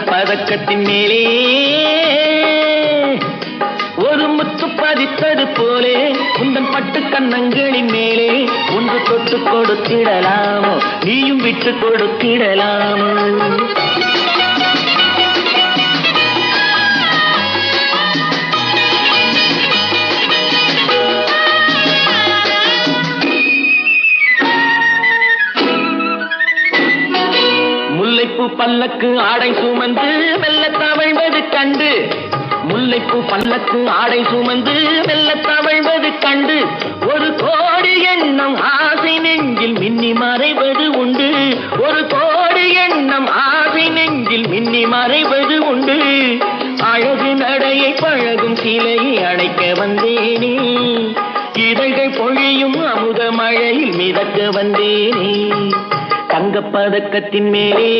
பதக்கத்தின் மேலே ஒரு முத்து பதித்தது போலே உந்தன் பட்டு கன்னங்களின் மேலே ஒன்று தொட்டு கொடுத்திடலாமோ நீயும் விட்டு கொடுத்திடலாமோ முல்லைப்பூ பல்லக்கு ஆடை சுமந்து மெல்ல தவழ்வது கண்டு முல்லைப்பூ பல்லக்கு ஆடை சுமந்து மெல்ல தவழ்வது கண்டு ஒரு கோடி எண்ணம் ஆசை நெஞ்சில் மின்னி மறைவது உண்டு ஒரு கோடி எண்ணம் ஆசை நெஞ்சில் மின்னி மறைவது உண்டு அழகு நடையை பழகும் சிலையை அணைக்க வந்தேனே இதழ்கள் பொழியும் அமுத மழையில் மிதக்க வந்தேனே தங்கப்பதக்கத்தின் மேலே